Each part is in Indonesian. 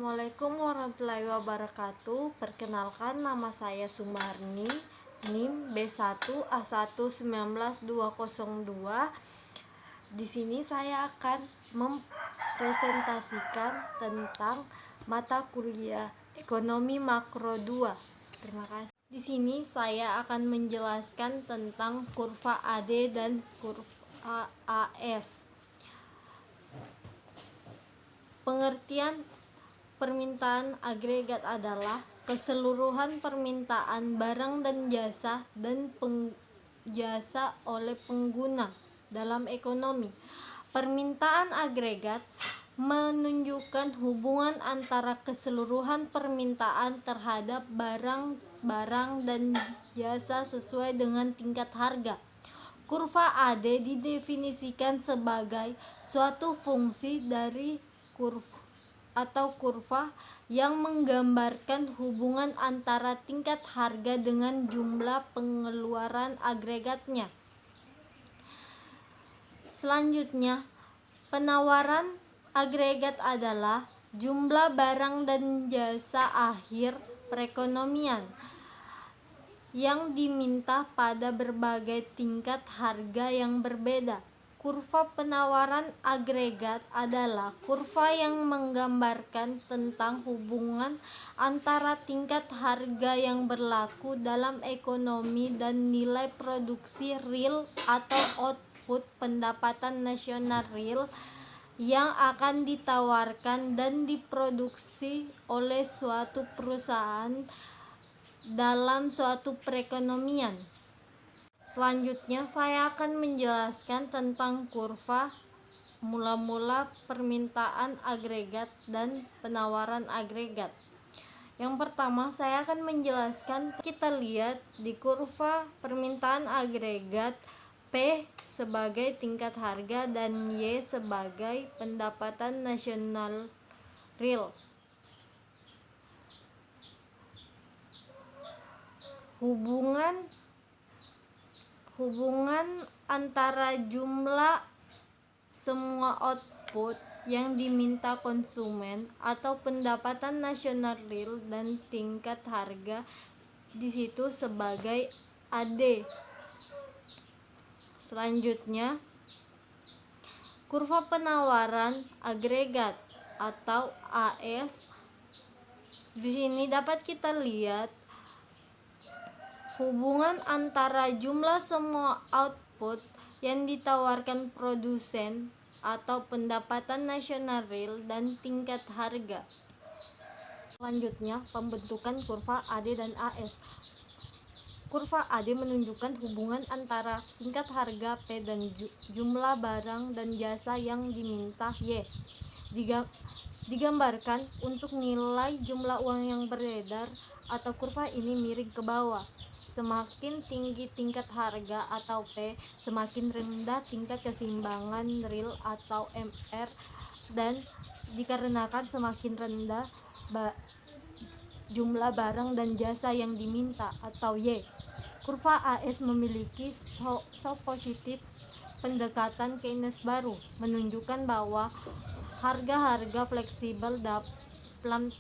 Assalamualaikum warahmatullahi wabarakatuh. Perkenalkan, nama saya Sumarni, NIM B1A1192202. Di sini saya akan mempresentasikan tentang mata kuliah Ekonomi Makro 2. Terima kasih. Di sini saya akan menjelaskan tentang kurva AD dan kurva AS. Pengertian permintaan agregat adalah keseluruhan permintaan barang dan jasa oleh pengguna dalam ekonomi. Permintaan agregat menunjukkan hubungan antara keseluruhan permintaan terhadap barang dan jasa sesuai dengan tingkat harga. Kurva AD didefinisikan sebagai suatu fungsi dari kurva yang menggambarkan hubungan antara tingkat harga dengan jumlah pengeluaran agregatnya. Selanjutnya, penawaran agregat adalah jumlah barang dan jasa akhir perekonomian yang diminta pada berbagai tingkat harga yang berbeda. Kurva penawaran agregat adalah kurva yang menggambarkan tentang hubungan antara tingkat harga yang berlaku dalam ekonomi dan nilai produksi real atau output pendapatan nasional real yang akan ditawarkan dan diproduksi oleh suatu perusahaan dalam suatu perekonomian. Selanjutnya saya akan menjelaskan tentang kurva mula-mula permintaan agregat dan penawaran agregat. Yang pertama, saya akan menjelaskan, kita lihat di kurva permintaan agregat, P sebagai tingkat harga dan Y sebagai pendapatan nasional real. Hubungan antara jumlah semua output yang diminta konsumen atau pendapatan nasional real dan tingkat harga di situ sebagai AD. Selanjutnya, kurva penawaran agregat atau AS. Di sini dapat kita lihat hubungan antara jumlah semua output yang ditawarkan produsen atau pendapatan nasional real dan tingkat harga. Selanjutnya, pembentukan kurva AD dan AS. Kurva AD menunjukkan hubungan antara tingkat harga P dan jumlah barang dan jasa yang diminta Y. Digambarkan untuk nilai jumlah uang yang beredar atau kurva ini miring ke bawah. Semakin tinggi tingkat harga atau P, semakin rendah tingkat keseimbangan real atau MR, dan dikarenakan semakin rendah jumlah barang dan jasa yang diminta atau Y. Kurva AS memiliki positif pendekatan Keynes baru, menunjukkan bahwa harga-harga fleksibel dapat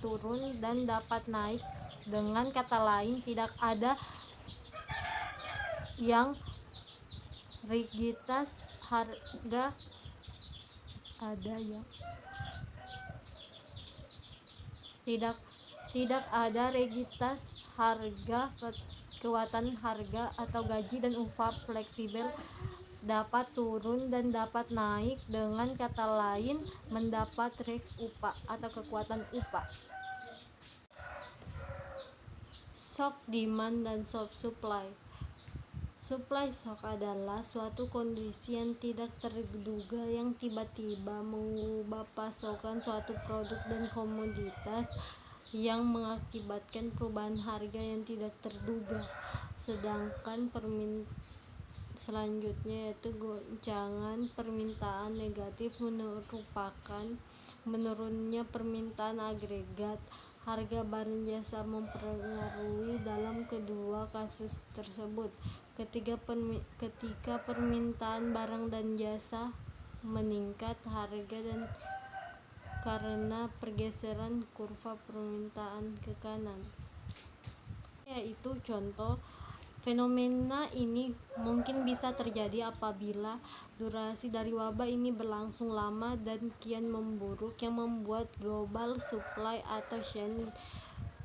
turun dan dapat naik. Dengan kata lain, tidak ada yang rigiditas harga, tidak ada rigiditas harga, kekuatan harga atau gaji dan upah fleksibel dapat turun dan dapat naik. Dengan kata lain, mendapat risk upah atau kekuatan upah. Shock demand dan shock supply. Supply shock adalah suatu kondisi yang tidak terduga yang tiba-tiba mengubah pasokan suatu produk dan komoditas yang mengakibatkan perubahan harga yang tidak terduga. Sedangkan selanjutnya yaitu goncangan permintaan negatif merupakan menurunnya permintaan agregat. Harga barang jasa mempengaruhi dalam kedua kasus tersebut. Ketika permintaan barang dan jasa meningkat, harga dan karena pergeseran kurva permintaan ke kanan. Yaitu contoh, fenomena ini mungkin bisa terjadi apabila durasi dari wabah ini berlangsung lama dan kian memburuk yang membuat global supply atau chain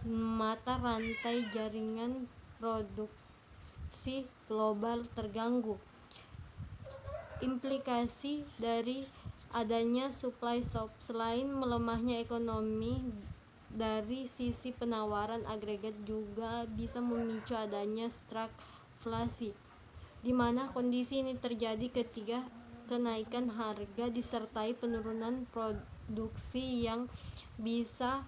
mata rantai jaringan produksi global terganggu. Implikasi dari adanya supply shock selain melemahnya ekonomi dari sisi penawaran agregat juga bisa memicu adanya stagflasi, di mana kondisi ini terjadi ketika kenaikan harga disertai penurunan produksi yang bisa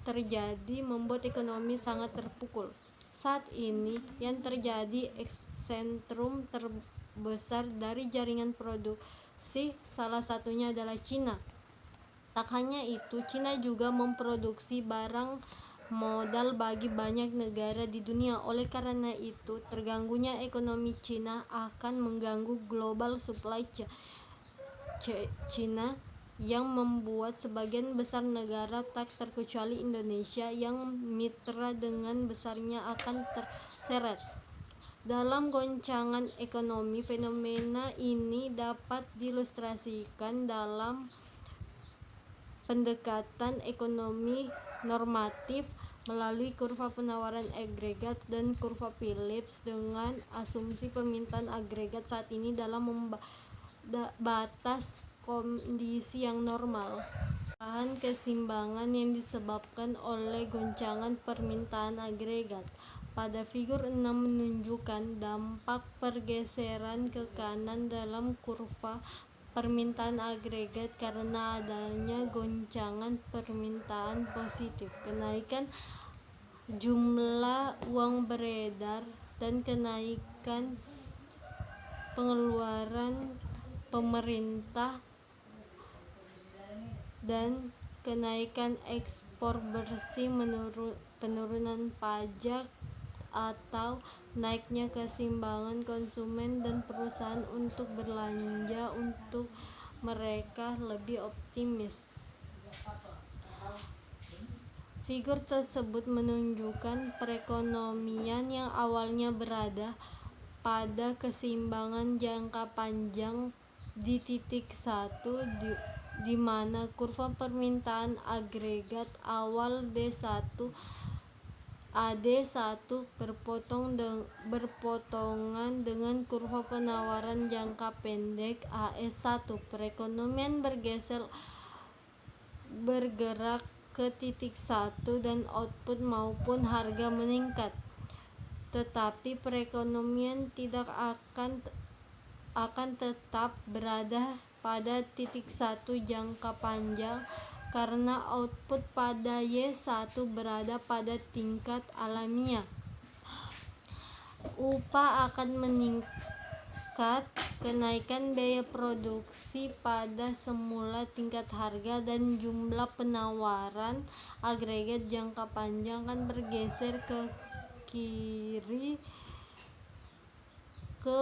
terjadi membuat ekonomi sangat terpukul. Saat ini yang terjadi eksentrum terbesar dari jaringan produksi salah satunya adalah Cina. Tak hanya itu, Cina juga memproduksi barang modal bagi banyak negara di dunia. Oleh karena itu, terganggunya ekonomi Cina akan mengganggu global supply Cina yang membuat sebagian besar negara, tak terkecuali Indonesia yang mitra dengan besarnya, akan terseret dalam goncangan ekonomi. Fenomena ini dapat diilustrasikan dalam pendekatan ekonomi normatif melalui kurva penawaran agregat dan kurva Phillips dengan asumsi permintaan agregat saat ini dalam batas kondisi yang normal. Perubahan keseimbangan yang disebabkan oleh goncangan permintaan agregat pada figur 6 menunjukkan dampak pergeseran ke kanan dalam kurva permintaan agregat karena adanya goncangan permintaan positif, kenaikan jumlah uang beredar, dan kenaikan pengeluaran pemerintah dan kenaikan ekspor bersih, penurunan pajak, atau naiknya keseimbangan konsumen dan perusahaan untuk belanja untuk mereka lebih optimis. Figur tersebut menunjukkan perekonomian yang awalnya berada pada keseimbangan jangka panjang di titik 1, di mana kurva permintaan agregat awal AD1 berpotongan dengan kurva penawaran jangka pendek AS1. Perekonomian bergerak ke titik 1 dan output maupun harga meningkat, tetapi perekonomian tidak akan tetap berada pada titik 1 jangka panjang karena output pada Y1 berada pada tingkat alamiah. Upah akan meningkat, kenaikan biaya produksi pada semula tingkat harga dan jumlah penawaran agregat jangka panjang akan bergeser ke kiri ke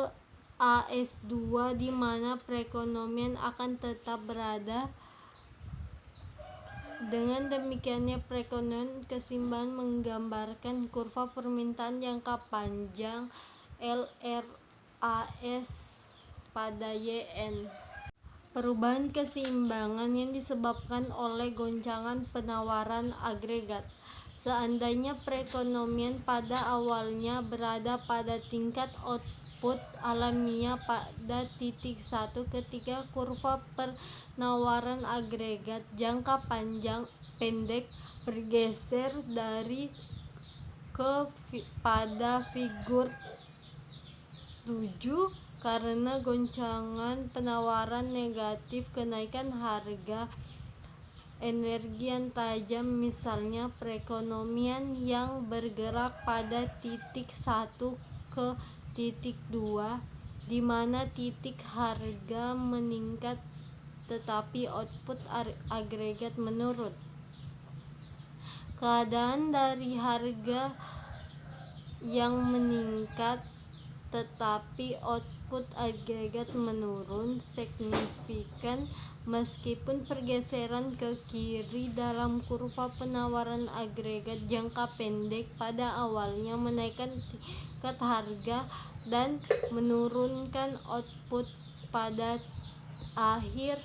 AS2, di mana perekonomian akan tetap berada. Dengan demikiannya, perekonomian keseimbangan menggambarkan kurva permintaan jangka panjang LRAS pada YN. Perubahan keseimbangan yang disebabkan oleh goncangan penawaran agregat. Seandainya perekonomian pada awalnya berada pada tingkat output alamiah pada titik 1 ketika kurva penawaran agregat jangka pendek bergeser dari pada figur 7 karena goncangan penawaran negatif, kenaikan harga energi yang tajam, misalnya perekonomian yang bergerak pada titik 1 ke titik 2, di mana titik harga meningkat tetapi output agregat menurun. Keadaan dari harga yang meningkat tetapi output agregat menurun signifikan Meskipun pergeseran ke kiri dalam kurva penawaran agregat jangka pendek pada awalnya menaikkan tingkat harga dan menurunkan output, pada akhir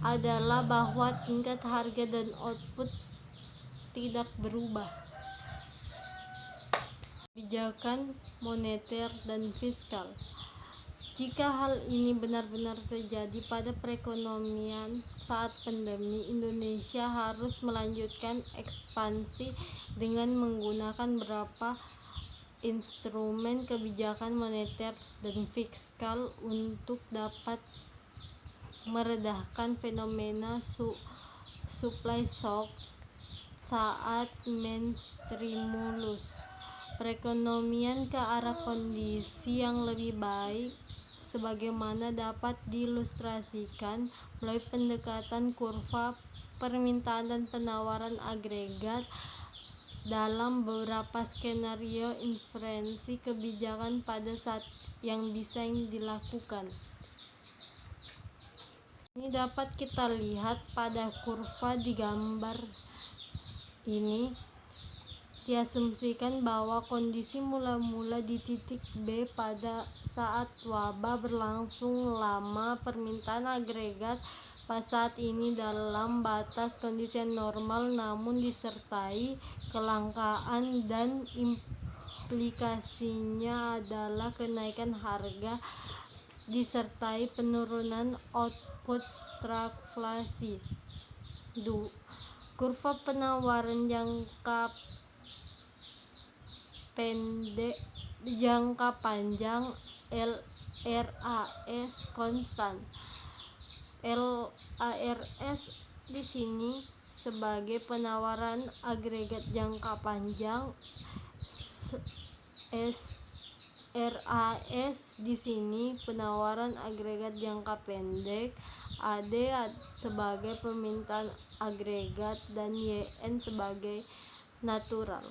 adalah bahwa tingkat harga dan output tidak berubah. Kebijakan moneter dan fiskal. Jika hal ini benar-benar terjadi pada perekonomian saat pandemi, Indonesia harus melanjutkan ekspansi dengan menggunakan beberapa instrumen kebijakan moneter dan fiskal untuk dapat meredahkan fenomena supply shock saat menstimulus perekonomian ke arah kondisi yang lebih baik, sebagaimana dapat diilustrasikan melalui pendekatan kurva permintaan dan penawaran agregat dalam beberapa skenario intervensi kebijakan pada saat yang bisa dilakukan. Ini dapat kita lihat pada kurva di gambar ini. Diasumsikan bahwa kondisi mula-mula di titik B pada saat wabah berlangsung lama. Permintaan agregat pada saat ini dalam batas kondisi normal, namun disertai kelangkaan dan implikasinya adalah kenaikan harga disertai penurunan output stagflasi. Kurva penawaran jangka panjang LRAS konstan. LARS di sini sebagai penawaran agregat jangka panjang, RAS di sini penawaran agregat jangka pendek, AD sebagai permintaan agregat, dan YN sebagai natural.